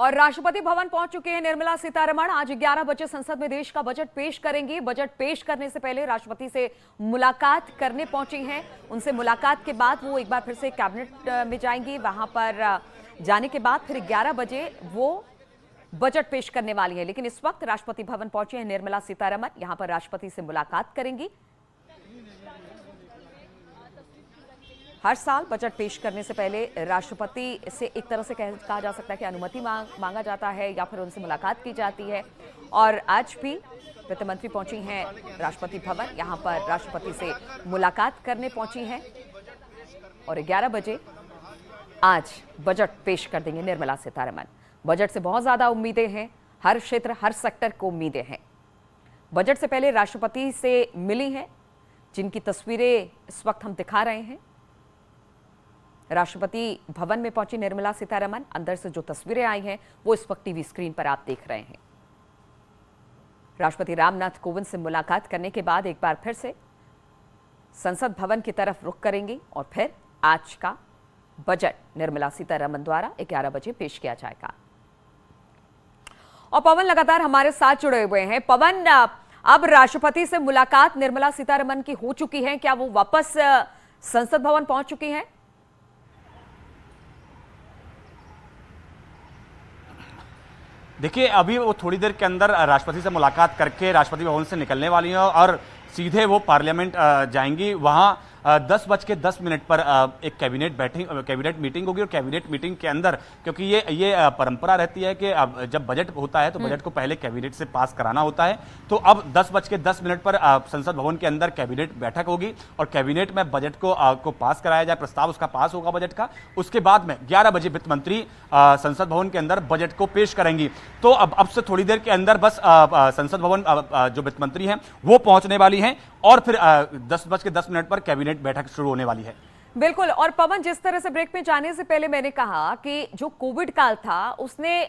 और राष्ट्रपति भवन पहुंच चुके हैं निर्मला सीतारमण। आज 11 बजे संसद में देश का बजट पेश करेंगी। बजट पेश करने से पहले राष्ट्रपति से मुलाकात करने पहुंची हैं। उनसे मुलाकात के बाद वो एक बार फिर से कैबिनेट में जाएंगी। वहां पर जाने के बाद फिर 11 बजे वो बजट पेश करने वाली है। लेकिन इस वक्त राष्ट्रपति भवन पहुंचे हैं निर्मला सीतारमण। यहां पर राष्ट्रपति से मुलाकात करेंगी। हर साल बजट पेश करने से पहले राष्ट्रपति से एक तरह से कहा जा सकता है कि अनुमति मांगा जाता है या फिर उनसे मुलाकात की जाती है। और आज भी वित्त मंत्री पहुंची हैं राष्ट्रपति भवन। यहां पर राष्ट्रपति से मुलाकात करने पहुंची हैं और 11 बजे आज बजट पेश कर देंगे निर्मला सीतारमण। बजट से बहुत ज्यादा उम्मीदें हैं। हर क्षेत्र, हर सेक्टर को उम्मीदें हैं। बजट से पहले राष्ट्रपति से मिली हैं, जिनकी तस्वीरें इस वक्त हम दिखा रहे हैं। राष्ट्रपति भवन में पहुंची निर्मला सीतारमण। अंदर से जो तस्वीरें आई हैं वो इस वक्त टीवी स्क्रीन पर आप देख रहे हैं। राष्ट्रपति रामनाथ कोविंद से मुलाकात करने के बाद एक बार फिर से संसद भवन की तरफ रुख करेंगी और फिर आज का बजट निर्मला सीतारमण द्वारा 11 बजे पेश किया जाएगा। और पवन लगातार हमारे साथ जुड़े हुए हैं। पवन, अब राष्ट्रपति से मुलाकात निर्मला सीतारमण की हो चुकी है, क्या वो वापस संसद भवन पहुंच चुकी हैं? देखिए, अभी वो थोड़ी देर के अंदर राष्ट्रपति से मुलाकात करके राष्ट्रपति भवन से निकलने वाली हैं और सीधे वो पार्लियामेंट जाएंगी। वहां 10:10 पर एक कैबिनेट मीटिंग होगी और कैबिनेट मीटिंग के अंदर, क्योंकि ये परंपरा रहती है कि जब बजट होता है तो बजट को पहले कैबिनेट से पास कराना होता है। तो अब 10:10 पर संसद भवन के अंदर कैबिनेट बैठक होगी और कैबिनेट में बजट को पास कराया जाए, प्रस्ताव उसका पास होगा बजट का। उसके बाद में 11 बजे वित्त मंत्री संसद भवन के अंदर बजट को पेश करेंगी। तो अब से थोड़ी देर के अंदर बस संसद भवन जो वित्त मंत्री हैं वो पहुंचने वाली हैं और फिर 10:10 पर कैबिनेट बैठक शुरू होने वाली है। बिल्कुल। और पवन, जिस तरह से ब्रेक में जाने से पहले मैंने कहा कि जो कोविड काल था उसने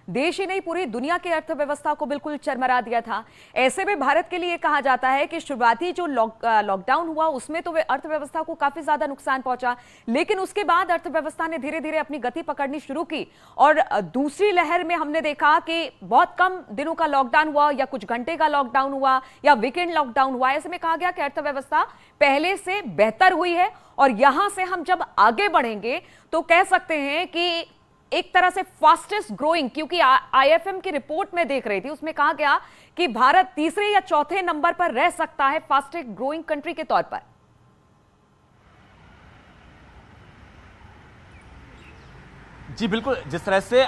देश ही नहीं पूरी दुनिया की अर्थव्यवस्था को बिल्कुल चरमरा दिया था। ऐसे में भारत के लिए कहा जाता है कि शुरुआती जो लॉकडाउन हुआ उसमें तो अर्थव्यवस्था को काफी ज्यादा नुकसान पहुंचा, लेकिन उसके बाद अर्थव्यवस्था ने धीरे धीरे अपनी गति पकड़नी शुरू की। और दूसरी लहर में हमने देखा कि बहुत कम दिनों का लॉकडाउन हुआ या कुछ घंटे का लॉकडाउन हुआ या वीकेंड लॉकडाउन हुआ। ऐसे में कहा गया कि अर्थव्यवस्था पहले से बेहतर हुई है और यहां से हम जब आगे बढ़ेंगे तो कह सकते हैं कि एक तरह से फास्टेस्ट ग्रोइंग, क्योंकि आईएफएम की रिपोर्ट में देख रही थी उसमें कहा गया कि भारत तीसरे या चौथे नंबर पर रह सकता है फास्टेस्ट ग्रोइंग कंट्री के तौर पर। जी बिल्कुल। जिस तरह से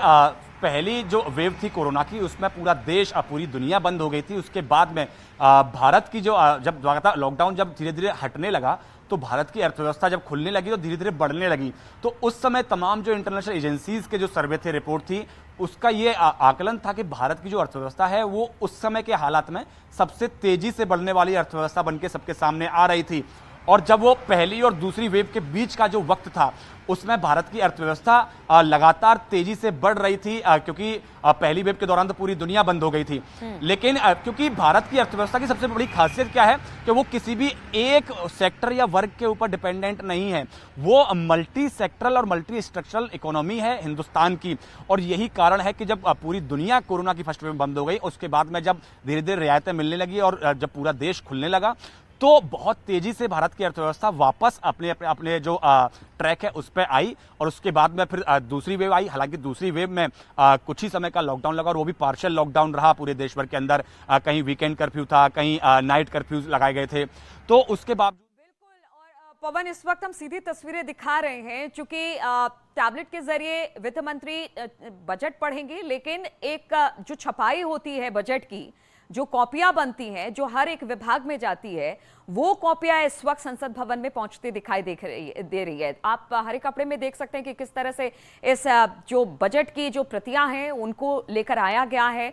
पहली जो वेव थी कोरोना की उसमें पूरा देश, पूरी दुनिया बंद हो गई थी। उसके बाद में भारत की जो जब लॉकडाउन जब धीरे धीरे हटने लगा तो भारत की अर्थव्यवस्था जब खुलने लगी तो धीरे धीरे बढ़ने लगी। तो उस समय तमाम जो इंटरनेशनल एजेंसीज के जो सर्वे थे, रिपोर्ट थी, उसका ये आकलन था कि भारत की जो अर्थव्यवस्था है वो उस समय के हालात में सबसे तेजी से बढ़ने वाली अर्थव्यवस्था बनके सबके सामने आ रही थी। और जब वो पहली और दूसरी वेव के बीच का जो वक्त था उसमें भारत की अर्थव्यवस्था लगातार तेजी से बढ़ रही थी, क्योंकि पहली वेव के दौरान तो पूरी दुनिया बंद हो गई थी। लेकिन क्योंकि भारत की अर्थव्यवस्था की सबसे बड़ी खासियत क्या है कि वो किसी भी एक सेक्टर या वर्ग के ऊपर डिपेंडेंट नहीं है। वो मल्टी सेक्टरल और मल्टी स्ट्रक्चरल इकोनॉमी है हिंदुस्तान की। और यही कारण है कि जब पूरी दुनिया कोरोना की फर्स्ट वेव में बंद हो गई, उसके बाद में जब धीरे धीरे रियायतें मिलने लगी और जब पूरा देश खुलने लगा तो बहुत तेजी से भारत की अर्थव्यवस्था वापस अपने जो ट्रैक है उस पर आई। और उसके बाद में फिर दूसरी वेव आई। हालांकि दूसरी वेव में कुछ ही समय का लॉकडाउन लगा और वो भी पार्शियल लॉकडाउन रहा पूरे देश भर के अंदर। कहीं वीकेंड कर्फ्यू था, कहीं नाइट कर्फ्यू लगाए गए थे। तो उसके बाद बिल्कुल। और पवन, इस वक्त हम सीधी तस्वीरें दिखा रहे हैं क्योंकि टैबलेट के जरिए वित्त मंत्री बजट पढ़ेंगे, लेकिन एक जो छपाई होती है बजट की, जो कॉपियां बनती हैं, जो हर एक विभाग में जाती है, वो कॉपियां इस वक्त संसद भवन में पहुंचती दिखाई दे रही है। आप हरे कपड़े में देख सकते हैं कि किस तरह से इस जो बजट की जो प्रतियां हैं उनको लेकर आया गया है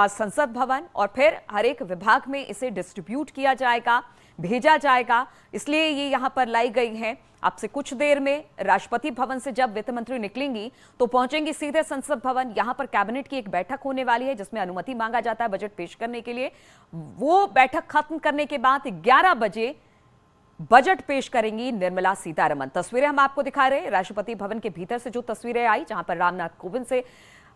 संसद भवन और फिर हर एक विभाग में इसे डिस्ट्रीब्यूट किया जाएगा, भेजा जाएगा। इसलिए ये यहां पर लाई गई है। अब से कुछ देर में राष्ट्रपति भवन से जब वित्त मंत्री निकलेंगी तो पहुंचेंगी सीधे संसद भवन। यहां पर कैबिनेट की एक बैठक होने वाली है जिसमें अनुमति मांगा जाता है बजट पेश करने के लिए। वो बैठक खत्म करने के बाद 11 बजे बजट पेश करेंगी निर्मला सीतारमण। तस्वीरें हम आपको दिखा रहे हैं राष्ट्रपति भवन के भीतर से, जो तस्वीरें आई जहां पर रामनाथ कोविंद से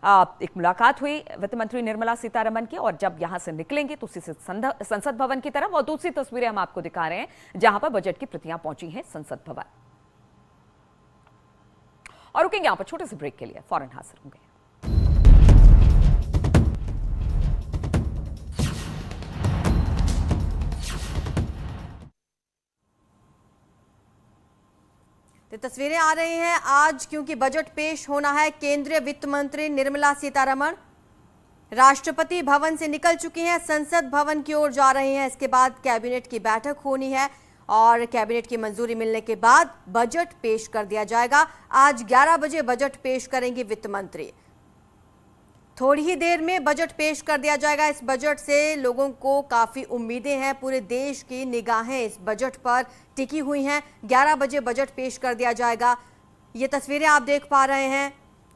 एक मुलाकात हुई वित्त मंत्री निर्मला सीतारमण की, और जब यहां से निकलेंगे तो उसी से संसद भवन की तरफ, और दूसरी तस्वीरें हम आपको दिखा रहे हैं जहां पर बजट की प्रतियां पहुंची हैं संसद भवन। और रुकेंगे यहां पर छोटे से ब्रेक के लिए, फौरन हाजिर होंगे। तो तस्वीरें आ रही हैं आज, क्योंकि बजट पेश होना है। केंद्रीय वित्त मंत्री निर्मला सीतारमण राष्ट्रपति भवन से निकल चुकी हैं, संसद भवन की ओर जा रही हैं। इसके बाद कैबिनेट की बैठक होनी है और कैबिनेट की मंजूरी मिलने के बाद बजट पेश कर दिया जाएगा। आज 11 बजे बजट पेश करेंगी वित्त मंत्री। थोड़ी ही देर में बजट पेश कर दिया जाएगा। इस बजट से लोगों को काफ़ी उम्मीदें हैं, पूरे देश की निगाहें इस बजट पर टिकी हुई हैं। 11 बजे बजट पेश कर दिया जाएगा। ये तस्वीरें आप देख पा रहे हैं।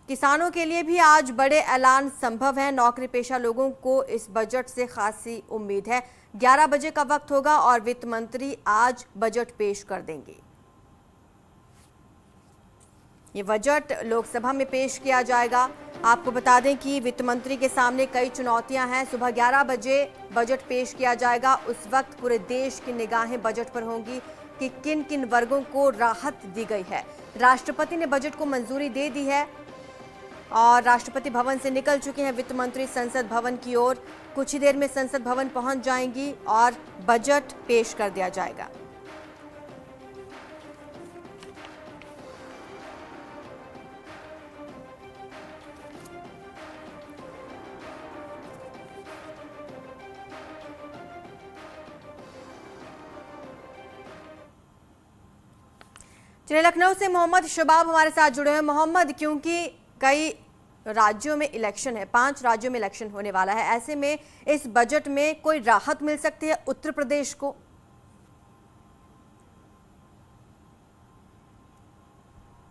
किसानों के लिए भी आज बड़े ऐलान संभव हैं। नौकरी पेशा लोगों को इस बजट से खासी उम्मीद है। 11 बजे का वक्त होगा और वित्त मंत्री आज बजट पेश कर देंगे। ये बजट लोकसभा में पेश किया जाएगा। आपको बता दें कि वित्त मंत्री के सामने कई चुनौतियां हैं। सुबह 11 बजे बजट पेश किया जाएगा। उस वक्त पूरे देश की निगाहें बजट पर होंगी कि किन किन वर्गों को राहत दी गई है। राष्ट्रपति ने बजट को मंजूरी दे दी है और राष्ट्रपति भवन से निकल चुके हैं वित्त मंत्री संसद भवन की ओर। कुछ ही देर में संसद भवन पहुंच जाएंगी और बजट पेश कर दिया जाएगा। चलिए, लखनऊ से मोहम्मद शबाब हमारे साथ जुड़े हैं। मोहम्मद, क्योंकि कई राज्यों में इलेक्शन है, 5 राज्यों में इलेक्शन होने वाला है, ऐसे में इस बजट में कोई राहत मिल सकती है उत्तर प्रदेश को?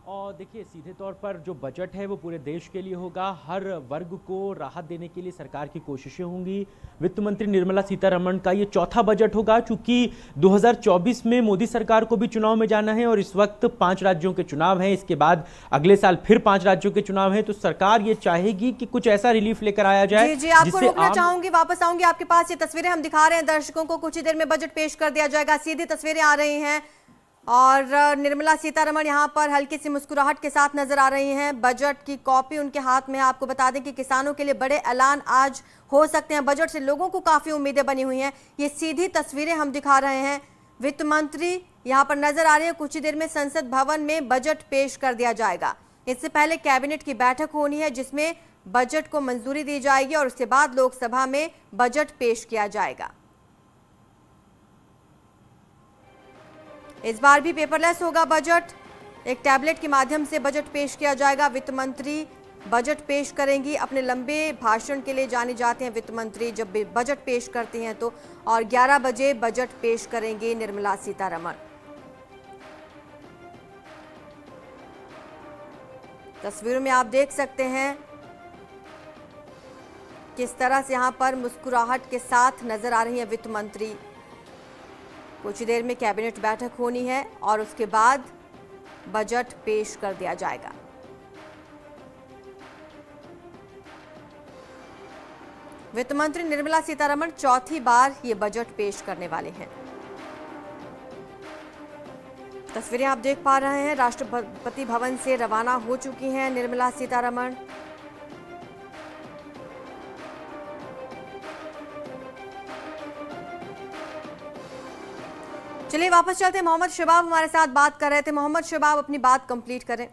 और देखिए, सीधे तौर पर जो बजट है वो पूरे देश के लिए होगा। हर वर्ग को राहत देने के लिए सरकार की कोशिशें होंगी। वित्त मंत्री निर्मला सीतारमण का ये चौथा बजट होगा, चूंकि 2024 में मोदी सरकार को भी चुनाव में जाना है और इस वक्त 5 राज्यों के चुनाव हैं। इसके बाद अगले साल फिर 5 राज्यों के चुनाव हैं, तो सरकार ये चाहेगी कि कुछ ऐसा रिलीफ लेकर आया जाए। जी, आपको रोकना चाहूंगी, वापस आऊंगी आपके पास। ये तस्वीरें हम दिखा रहे हैं दर्शकों को, कुछ ही देर में बजट पेश कर दिया जाएगा। सीधी तस्वीरें आ रही हैं और निर्मला सीतारमण यहां पर हल्की सी मुस्कुराहट के साथ नजर आ रही हैं। बजट की कॉपी उनके हाथ में है। आपको बता दें कि किसानों के लिए बड़े ऐलान आज हो सकते हैं। बजट से लोगों को काफी उम्मीदें बनी हुई हैं। ये सीधी तस्वीरें हम दिखा रहे हैं। वित्त मंत्री यहां पर नजर आ रहे हैं। कुछ ही देर में संसद भवन में बजट पेश कर दिया जाएगा। इससे पहले कैबिनेट की बैठक होनी है जिसमें बजट को मंजूरी दी जाएगी और उसके बाद लोकसभा में बजट पेश किया जाएगा। इस बार भी पेपरलेस होगा बजट। एक टैबलेट के माध्यम से बजट पेश किया जाएगा। वित्त मंत्री बजट पेश करेंगी। अपने लंबे भाषण के लिए जाने जाते हैं वित्त मंत्री जब भी बजट पेश करती हैं तो। और 11 बजे बजट पेश करेंगी निर्मला सीतारमण। तस्वीरों में आप देख सकते हैं किस तरह से यहां पर मुस्कुराहट के साथ नजर आ रही है वित्त मंत्री। कुछ ही देर में कैबिनेट बैठक होनी है और उसके बाद बजट पेश कर दिया जाएगा। वित्त मंत्री निर्मला सीतारमण चौथी बार ये बजट पेश करने वाले हैं। तस्वीरें आप देख पा रहे हैं। राष्ट्रपति भवन से रवाना हो चुकी हैं निर्मला सीतारमण। चलिए वापस चलते हैं। मोहम्मद शबाब हमारे साथ बात कर रहे थे। मोहम्मद शबाब, अपनी बात कंप्लीट करें।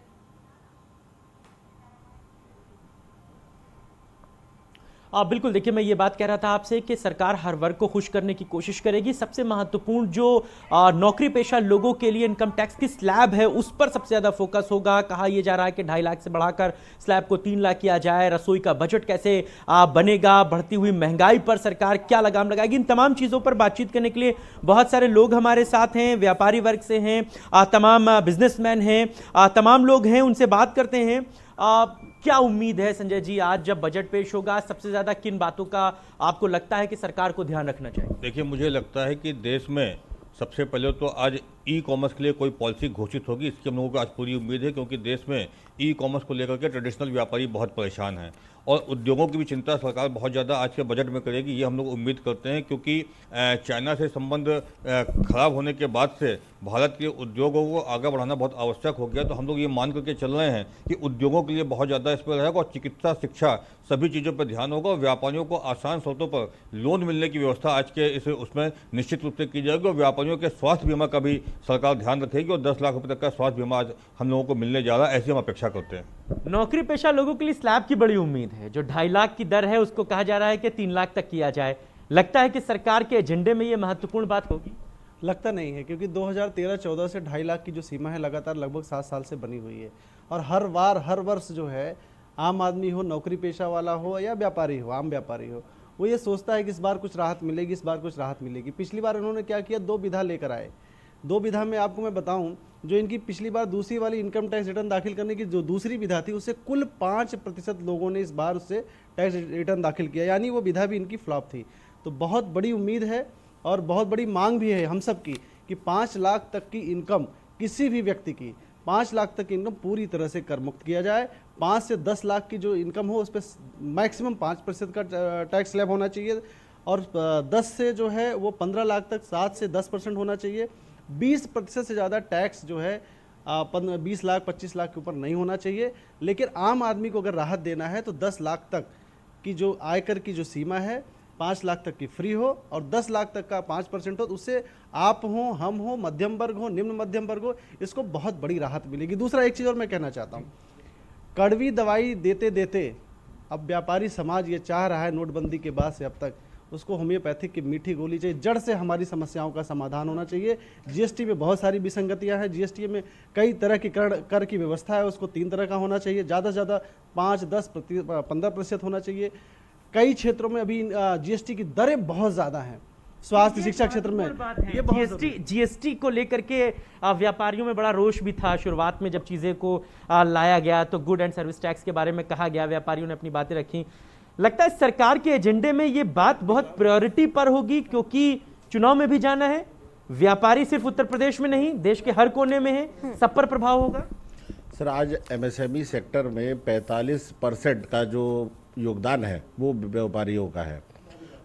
बिल्कुल, देखिए, मैं ये बात कह रहा था आपसे कि सरकार हर वर्ग को खुश करने की कोशिश करेगी। सबसे महत्वपूर्ण जो नौकरी पेशा लोगों के लिए इनकम टैक्स की स्लैब है उस पर सबसे ज़्यादा फोकस होगा। कहा यह जा रहा है कि 2.5 लाख से बढ़ाकर स्लैब को 3 लाख किया जाए। रसोई का बजट कैसे बनेगा, बढ़ती हुई महंगाई पर सरकार क्या लगाम लगाएगी, इन तमाम चीज़ों पर बातचीत करने के लिए बहुत सारे लोग हमारे साथ हैं। व्यापारी वर्ग से हैं, तमाम बिजनेसमैन हैं, तमाम लोग हैं, उनसे बात करते हैं। क्या उम्मीद है संजय जी, आज जब बजट पेश होगा सबसे ज्यादा किन बातों का आपको लगता है कि सरकार को ध्यान रखना चाहिए? देखिए, मुझे लगता है कि देश में सबसे पहले तो आज ई कॉमर्स के लिए कोई पॉलिसी घोषित होगी, इसकी हम लोगों को आज पूरी उम्मीद है, क्योंकि देश में ई कॉमर्स को लेकर के ट्रेडिशनल व्यापारी बहुत परेशान हैं और उद्योगों की भी चिंता सरकार बहुत ज़्यादा आज के बजट में करेगी, ये हम लोग उम्मीद करते हैं। क्योंकि चाइना से संबंध खराब होने के बाद से भारत के उद्योगों को आगे बढ़ाना बहुत आवश्यक हो गया। तो हम लोग ये मान करके चल रहे हैं कि उद्योगों के लिए बहुत ज़्यादा इस पर रहेगा और चिकित्सा, शिक्षा, सभी चीज़ों पर ध्यान होगा और व्यापारियों को आसान शर्तों पर लोन मिलने की व्यवस्था आज के इस उसमें निश्चित रूप से की जाएगी और व्यापारियों के स्वास्थ्य बीमा का भी सरकार ध्यान रखेगी और 10 लाख रुपये तक का स्वास्थ्य बीमा आज हम लोगों को मिलने जा रहा है, ऐसी हम अपेक्षा करते हैं। नौकरी पेशा लोगों के लिए स्लैब की बड़ी उम्मीद है। जो 2.5 लाख की दर है उसको कहा जा रहा है कि 3 लाख तक किया जाए। लगता है कि सरकार के एजेंडे में ये महत्वपूर्ण बात होगी? लगता नहीं है, क्योंकि 2013-14 से 2.5 लाख की जो सीमा है लगातार लगभग 7 साल से बनी हुई है और हर वर्ष जो है आम आदमी हो, नौकरी पेशा वाला हो या व्यापारी हो, आम व्यापारी हो, वो ये सोचता है कि इस बार कुछ राहत मिलेगी, इस बार कुछ राहत मिलेगी। पिछली बार उन्होंने क्या किया, 2 विधा लेकर आए। 2 विधा में आपको मैं बताऊं, जो इनकी पिछली बार दूसरी वाली इनकम टैक्स रिटर्न दाखिल करने की जो दूसरी विधा थी, उससे कुल 5% लोगों ने इस बार उससे टैक्स रिटर्न दाखिल किया, यानी वो विधा भी इनकी फ्लॉप थी। तो बहुत बड़ी उम्मीद है और बहुत बड़ी मांग भी है हम सब की कि 5 लाख तक की इनकम, किसी भी व्यक्ति की 5 लाख तक की इनकम पूरी तरह से कर मुक्त किया जाए। 5 से 10 लाख की जो इनकम हो उस पर मैक्सिमम 5% का टैक्स स्लैब होना चाहिए और 10 से जो है वो 15 लाख तक 7 से 10% होना चाहिए। 20% से ज़्यादा टैक्स जो है 20 लाख 25 लाख के ऊपर नहीं होना चाहिए। लेकिन आम आदमी को अगर राहत देना है तो 10 लाख तक की जो आयकर की जो सीमा है 5 लाख तक की फ्री हो और 10 लाख तक का 5% हो, तो उससे आप हो, हम हो, मध्यम वर्ग हो, निम्न मध्यम वर्ग हो, इसको बहुत बड़ी राहत मिलेगी। दूसरा एक चीज़ और मैं कहना चाहता हूँ, कड़वी दवाई देते देते अब व्यापारी समाज ये चाह रहा है नोटबंदी के बाद से अब तक, उसको होम्योपैथिक की मीठी गोली चाहिए, जड़ से हमारी समस्याओं का समाधान होना चाहिए। जीएसटी में बहुत सारी विसंगतियां हैं, जीएसटी में कई तरह की कर की व्यवस्था है, उसको 3 तरह का होना चाहिए, ज़्यादा से ज़्यादा 5, 10, 15% होना चाहिए। कई क्षेत्रों में अभी जीएसटी की दरें बहुत ज़्यादा हैं, स्वास्थ्य शिक्षा क्षेत्र में ये जीएसटी को लेकर के व्यापारियों में बड़ा रोष भी था। शुरुआत में जब चीज़ें को लाया गया तो गुड एंड सर्विस टैक्स के बारे में कहा गया, व्यापारियों ने अपनी बातें रखी। लगता है सरकार के एजेंडे में ये बात बहुत प्रायोरिटी पर होगी, क्योंकि चुनाव में भी जाना है। व्यापारी सिर्फ उत्तर प्रदेश में नहीं, देश के हर कोने में है, सब पर प्रभाव होगा। सर, आज एमएसएमई सेक्टर में 45% का जो योगदान है वो व्यापारियों का है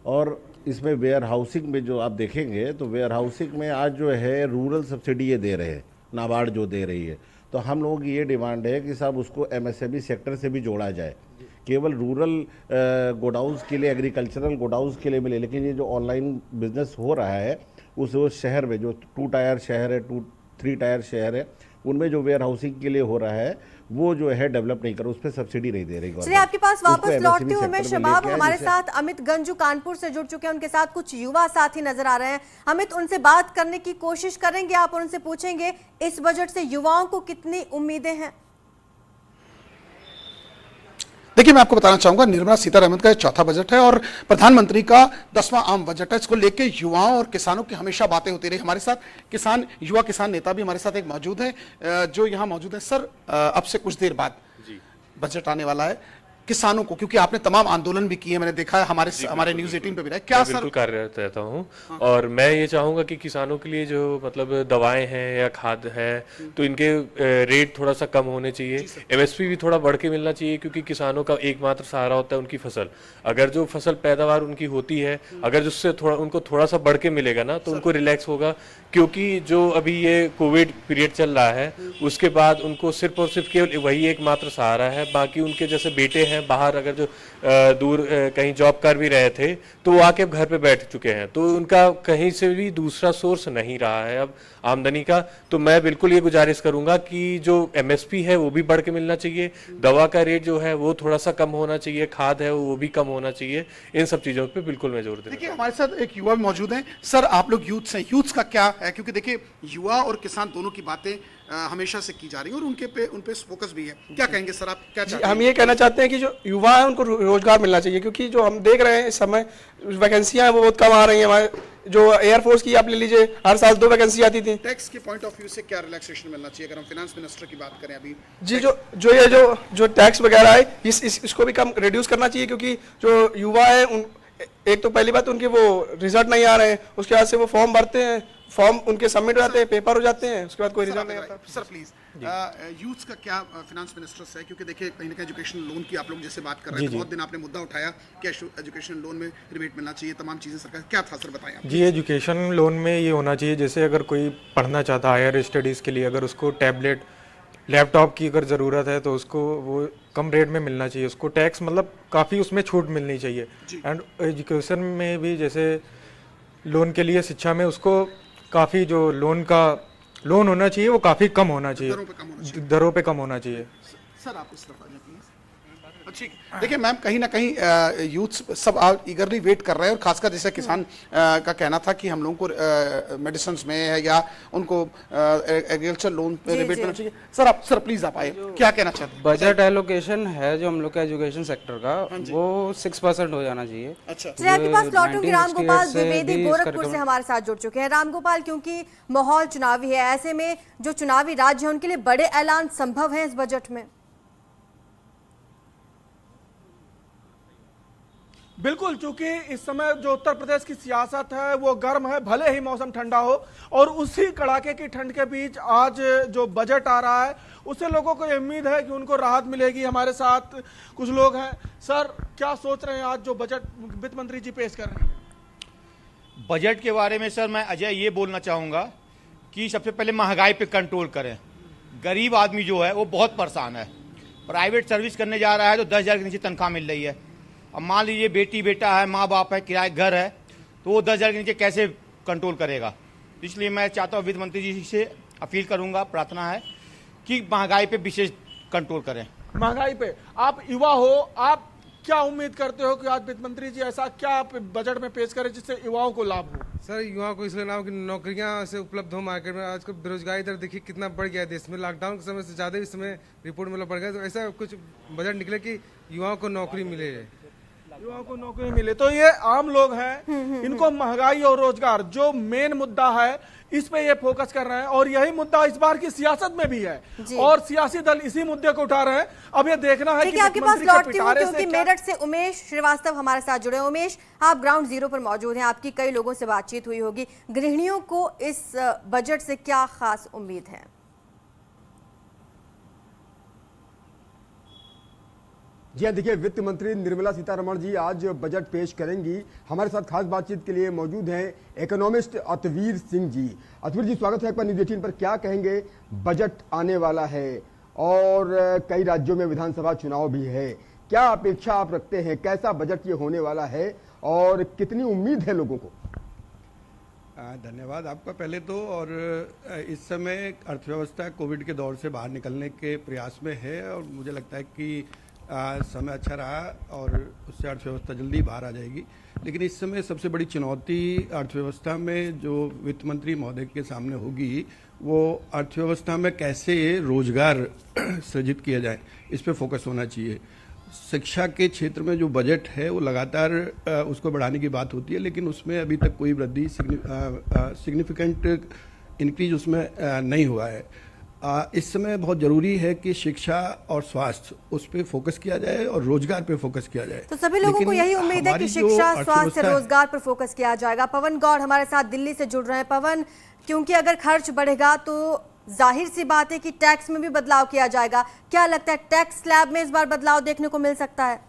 और इसमें वेयर हाउसिंग में जो आप देखेंगे तो वेयर हाउसिंग में आज जो है रूरल सब्सिडी ये दे रहे हैं, नाबार्ड जो दे रही है। तो हम लोगों की ये डिमांड है कि साहब उसको एमएसएमई सेक्टर से भी जोड़ा जाए, केवल रूरल गोडाउंस के लिए, एग्रीकल्चरल गोडाउंस के लिए मिले, लेकिन ये जो ऑनलाइन बिजनेस हो रहा है उस शहर में जो 2 टायर शहर है, 3 टायर शहर है, उनमें जो वेयर हाउसिंग के लिए हो रहा है वो जो है डेवलप नहीं कर, उस पर सब्सिडी नहीं दे रही। चलिए आपके पास वापस लौटती हूँ मैं शबाब। हमारे साथ अमित गंजू कानपुर से जुड़ चुके हैं, उनके साथ कुछ युवा साथी नजर आ रहे हैं। अमित, उनसे बात करने की कोशिश करेंगे आप और उनसे पूछेंगे इस बजट से युवाओं को कितनी उम्मीदें हैं। देखिए, मैं आपको बताना चाहूंगा, निर्मला सीतारमण का 4था बजट है और प्रधानमंत्री का 10वां आम बजट है। इसको लेके युवाओं और किसानों की हमेशा बातें होती रही। हमारे साथ युवा किसान नेता भी हमारे साथ एक मौजूद है, जो यहाँ मौजूद है। सर, अब से कुछ देर बाद बजट आने वाला है, किसानों को, क्योंकि आपने तमाम आंदोलन भी किए, मैंने देखा है हमारे न्यूज़ 18 पे भी रहा, क्या सर? बिल्कुल कार्यरत रहता हूँ और मैं ये चाहूँगा कि किसानों के लिए जो मतलब दवाएं हैं या खाद है तो इनके रेट थोड़ा सा कम होने चाहिए, एमएसपी भी थोड़ा बढ़ के मिलना चाहिए, क्योंकि किसानों का एकमात्र सहारा होता है उनकी फसल। अगर जो फसल पैदावार उनकी होती है, अगर जिससे उनको थोड़ा सा बढ़ के मिलेगा ना तो उनको रिलैक्स होगा, क्योंकि जो अभी ये कोविड पीरियड चल रहा है उसके बाद उनको सिर्फ और सिर्फ केवल वही एकमात्र सहारा है। बाकी उनके जैसे बेटे हैं बाहर, अगर जो दूर कहीं जॉब कर भी रहे थे तो वो आके घर पे बैठ चुके हैं, तो उनका कहीं से भी दूसरा सोर्स नहीं रहा है अब आमदनी का। तो मैं बिल्कुल ये गुजारिश करूंगा कि जो एमएसपी है वो भी बढ़ के मिलना चाहिए, दवा का रेट जो है वो थोड़ा सा कम होना चाहिए, खाद है वो भी कम होना चाहिए। इन सब चीजों पे बिल्कुल मैं जोर देता हूं। देखिए, हमारे साथ एक युवा मौजूद हैं। सर, आप लोग यूथ हैं, यूथ का क्या है? क्योंकि देखिए, युवा और किसान दोनों की बातें हमेशा से की जा रही है और उन पे फोकस भी है। क्या कहेंगे सर, आप क्या चाहते हैं? हम ये कहना चाहते हैं कि जो युवा है उनको रोजगार मिलना चाहिए, क्योंकि जो हम देख रहे हैं इस समय वैकेंसियां हैं वो बहुत कम आ रही हैं। हमारे जो एयरफोर्स की आप ले लीजिए, हर साल 2 वैकेंसी आती थी। टैक्स के पॉइंट ऑफ व्यू से क्या रिलैक्सेशन मिलना चाहिए अगर हम फाइनेंस मिनिस्टर की बात करें अभी? जी, जो टैक्स वगैरह है इसको भी कम रिड्यूस करना चाहिए, क्योंकि जो युवा है एक तो पहली बात उनके वो रिजल्ट नहीं आ रहे हैं, उसके बाद से वो फॉर्म भरते हैं, फॉर्म उनके सबमिट हो जाते हैं, पेपर हो जाते हैं, उसके बाद कोई रिजल्ट नहीं आता। सर प्लीज यूथ का क्या फाइनेंस मिनिस्टर से है, क्योंकि देखिए कहीं ना कहीं एजुकेशन लोन की आप लोग जैसे बात कर रहे हैं, बहुत दिन आपने मुद्दा उठाया कि एजुकेशन लोन में रिबेट मिलना चाहिए, तमाम चीजें सरकार, क्या था सर बताएं आप। जी, एजुकेशन लोन में ये होना चाहिए, जैसे अगर कोई पढ़ना चाहता है हायर स्टडीज़ के लिए, अगर उसको टैबलेट लैपटॉप की अगर ज़रूरत है तो उसको वो कम रेट में मिलना चाहिए, उसको टैक्स मतलब काफ़ी उसमें छूट मिलनी चाहिए। एंड एजुकेशन में भी जैसे लोन के लिए शिक्षा में उसको काफ़ी जो लोन होना चाहिए वो काफ़ी कम होना चाहिए, दरों पे कम होना चाहिए। सर आप इस तरफ आ जाइए। ठीक, देखिए मैम कहीं ना कहीं यूथ सब ईगरली वेट कर रहे हैं, और खासकर जैसे किसान का कहना था कि हम लोगों को मेडिसिन में है या उनको एग्रीकल्चर लोन में रिबेट मिलना चाहिए। सर प्लीज आप आए, क्या कहना चाहते हैं। बजट एलोकेशन है जो हम लोग का एजुकेशन सेक्टर का, वो 6% हो जाना चाहिए। अच्छा, आपके पास लौटूंगी। रामगोपाल द्विवेदी गोरखपुर से हमारे साथ जुड़ चुके हैं। रामगोपाल, क्योंकि माहौल चुनावी है, ऐसे में जो चुनावी राज्य है उनके लिए बड़े ऐलान संभव है इस बजट में? बिल्कुल, चूंकि इस समय जो उत्तर प्रदेश की सियासत है वो गर्म है, भले ही मौसम ठंडा हो, और उसी कड़ाके की ठंड के बीच आज जो बजट आ रहा है उससे लोगों को उम्मीद है कि उनको राहत मिलेगी। हमारे साथ कुछ लोग हैं। सर क्या सोच रहे हैं आज जो बजट वित्त मंत्री जी पेश कर रहे हैं? बजट के बारे में सर मैं अजय ये बोलना चाहूँगा कि सबसे पहले महंगाई पे कंट्रोल करें। गरीब आदमी जो है वो बहुत परेशान है, प्राइवेट सर्विस करने जा रहा है तो 10,000 के नीचे तनख्वाह मिल रही है। अब मान लीजिए बेटी बेटा है, माँ बाप है, किराए घर है, तो वो 10,000 के नीचे कैसे कंट्रोल करेगा। इसलिए मैं चाहता हूँ वित्त मंत्री जी से अपील करूँगा, प्रार्थना है कि महंगाई पे विशेष कंट्रोल करें। महंगाई पे आप युवा हो, आप क्या उम्मीद करते हो कि आज वित्त मंत्री जी ऐसा क्या बजट में पेश करें जिससे युवाओं को लाभ हो? सर युवाओं को इसलिए लाभ हो कि नौकरियां से उपलब्ध हो मार्केट में। आजकल बेरोजगारी दर देखिए कितना बढ़ गया है देश में, लॉकडाउन के समय से ज्यादा इस समय रिपोर्ट में बढ़ गया। तो ऐसा कुछ बजट निकले कि युवाओं को नौकरी मिले, युवाओं को नौकरी मिले। तो ये आम लोग हैं, इनको महंगाई और रोजगार जो मेन मुद्दा है इस पे ये फोकस कर रहे हैं, और यही मुद्दा इस बार की सियासत में भी है, और सियासी दल इसी मुद्दे को उठा रहे हैं। अब ये देखना है कि आपके पास लौटती हूं, क्योंकि मेरठ से उमेश श्रीवास्तव हमारे साथ जुड़े। उमेश, आप ग्राउंड जीरो पर मौजूद हैं, आपकी कई लोगों से बातचीत हुई होगी। गृहिणियों को इस बजट से क्या खास उम्मीद है? जी हाँ, देखिए वित्त मंत्री निर्मला सीतारमण जी आज बजट पेश करेंगी। हमारे साथ खास बातचीत के लिए मौजूद हैं इकोनॉमिस्ट अतवीर सिंह जी। अतवीर जी, स्वागत है एक बार न्यूज़ 18 पर। क्या कहेंगे, बजट आने वाला है और कई राज्यों में विधानसभा चुनाव भी है, क्या अपेक्षा आप रखते हैं, कैसा बजट ये होने वाला है और कितनी उम्मीद है लोगों को? धन्यवाद आपका पहले तो। और इस समय अर्थव्यवस्था कोविड के दौर से बाहर निकलने के प्रयास में है, और मुझे लगता है कि समय अच्छा रहा और उससे अर्थव्यवस्था जल्दी बाहर आ जाएगी। लेकिन इस समय सबसे बड़ी चुनौती अर्थव्यवस्था में जो वित्त मंत्री महोदय के सामने होगी, वो अर्थव्यवस्था में कैसे रोजगार सृजित किया जाए, इस पे फोकस होना चाहिए। शिक्षा के क्षेत्र में जो बजट है वो लगातार उसको बढ़ाने की बात होती है, लेकिन उसमें अभी तक कोई वृद्धि सिग्निफिकेंट इंक्रीज उसमें नहीं हुआ है। इस समय बहुत जरूरी है कि शिक्षा और स्वास्थ्य उस पर फोकस किया जाए और रोजगार पे फोकस किया जाए। तो सभी लोगों को यही उम्मीद है कि शिक्षा, स्वास्थ्य, रोजगार पर फोकस किया जाएगा। पवन गौड़ हमारे साथ दिल्ली से जुड़ रहे हैं। पवन, क्योंकि अगर खर्च बढ़ेगा तो जाहिर सी बात है कि टैक्स में भी बदलाव किया जाएगा। क्या लगता है, टैक्स स्लैब में इस बार बदलाव देखने को मिल सकता है?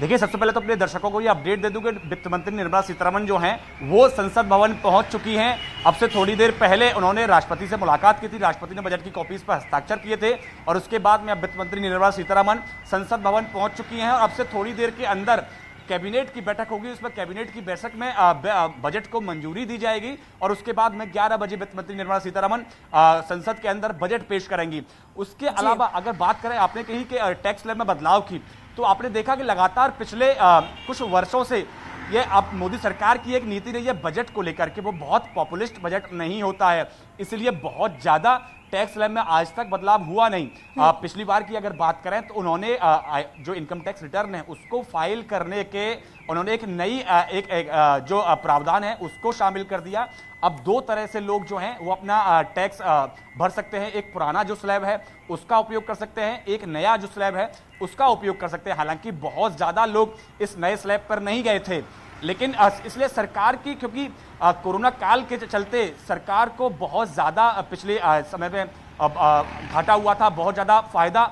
देखिए, सबसे पहले तो अपने दर्शकों को ये अपडेट दे दूं कि वित्त मंत्री निर्मला सीतारमण जो हैं वो संसद भवन पहुंच चुकी हैं। अब से थोड़ी देर पहले उन्होंने राष्ट्रपति से मुलाकात की थी, राष्ट्रपति ने बजट की कॉपीज पर हस्ताक्षर किए थे, और उसके बाद में अब वित्त मंत्री निर्मला सीतारमण संसद भवन पहुंच चुकी हैं। और अब से थोड़ी देर के अंदर कैबिनेट की बैठक होगी, उसमें कैबिनेट की बैठक में बजट को मंजूरी दी जाएगी, और उसके बाद में 11 बजे वित्त मंत्री निर्मला सीतारमण संसद के अंदर बजट पेश करेंगी। उसके अलावा अगर बात करें, आपने कही कि टैक्स स्लैब में बदलाव की, तो आपने देखा कि लगातार पिछले कुछ वर्षों से ये अब मोदी सरकार की एक नीति रही है बजट को लेकर के, वो बहुत पॉपुलिस्ट बजट नहीं होता है, इसलिए बहुत ज्यादा टैक्स स्लैब में आज तक बदलाव हुआ नहीं। पिछली बार की अगर बात करें तो उन्होंने जो इनकम टैक्स रिटर्न है उसको फाइल करने के उन्होंने एक नई जो प्रावधान है उसको शामिल कर दिया। अब 2 तरह से लोग जो हैं वो अपना टैक्स भर सकते हैं। एक पुराना जो स्लैब है उसका उपयोग कर सकते हैं, एक नया जो स्लैब है उसका उपयोग कर सकते हैं। हालांकि बहुत ज़्यादा लोग इस नए स्लैब पर नहीं गए थे, लेकिन इसलिए सरकार की, क्योंकि कोरोना काल के चलते सरकार को बहुत ज़्यादा पिछले समय में घाटा हुआ था, बहुत ज़्यादा फायदा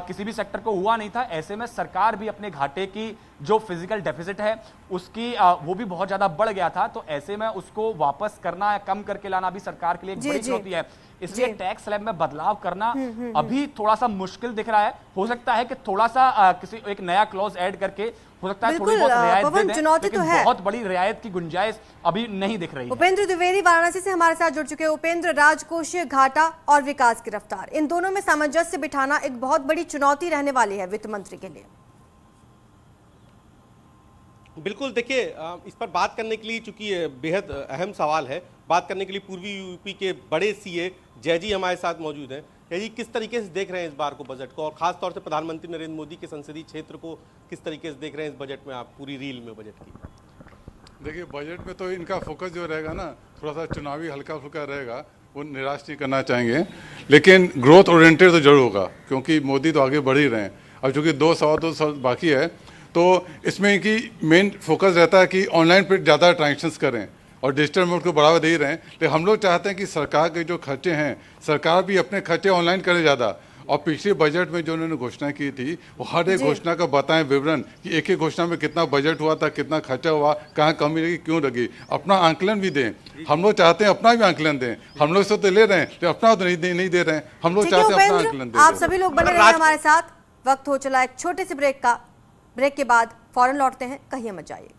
किसी भी सेक्टर को हुआ नहीं था। ऐसे में सरकार भी अपने घाटे की जो फिजिकल डेफिसिट है उसकी वो भी बहुत ज़्यादा बढ़ गया था। तो ऐसे में उसको वापस करना या कम करके लाना भी सरकार के लिए एक बड़ी चुनौती है। इसलिए टैक्स स्लैब में बदलाव करना अभी थोड़ा सा मुश्किल दिख रहा है। हो सकता है कि थोड़ा सा किसी एक नया क्लॉज ऐड करके हो सकता है थोड़ी बहुत रियायत दे दें, लेकिन बहुत बड़ी रियायत की गुंजाइश अभी नहीं दिख रही है। उपेंद्र द्विवेदी वाराणसी से हमारे साथ जुड़ चुके हैं। उपेंद्र, राजकोषीय घाटा और विकास की रफ्तार, इन दोनों में सामंजस्य बिठाना एक बहुत बड़ी चुनौती रहने वाली है वित्त मंत्री के लिए। बिल्कुल, देखिए इस पर बात करने के लिए, चूंकि बेहद अहम सवाल है, बात करने के लिए पूर्वी यूपी के बड़े सीए जय जी हमारे साथ मौजूद हैं। जय जी, किस तरीके से देख रहे हैं इस बार को बजट को, और खास तौर से प्रधानमंत्री नरेंद्र मोदी के संसदीय क्षेत्र को किस तरीके से देख रहे हैं इस बजट में, आप पूरी रील में बजट की? देखिए, बजट में तो इनका फोकस जो रहेगा ना, थोड़ा सा चुनावी हल्का फुल्का रहेगा, वो निराश नहीं करना चाहेंगे, लेकिन ग्रोथ ओरिएंटेड तो जरूर होगा, क्योंकि मोदी तो आगे बढ़ ही रहे हैं। अब चूँकि 2 साल बाकी है, तो इसमें कि मेन फोकस रहता है कि ऑनलाइन पे ज़्यादा ट्रांजेक्शन्स करें और डिजिटल मोड को बढ़ावा दे ही रहे हैं। लेकिन हम लोग चाहते हैं कि सरकार के जो खर्चे हैं, सरकार भी अपने खर्चे ऑनलाइन करे ज़्यादा। और पिछले बजट में जो उन्होंने घोषणा की थी, वो हर एक घोषणा का बताएं विवरण कि एक एक घोषणा में कितना बजट हुआ था, कितना खर्चा हुआ, कहाँ कमी लगी, क्यों लगी, अपना आंकलन भी दें। हम लोग चाहते हैं अपना भी आंकलन दें। हम लोग तो ले रहे हैं, लेकिन अपना तो नहीं दे रहे हैं। हम लोग चाहते हैं अपना आंकलन दें। आप सभी लोग बने रहे हमारे साथ। वक्त हो चला एक छोटे से ब्रेक का। ब्रेक के बाद फौरन लौटते हैं, कहीं मत जाइए।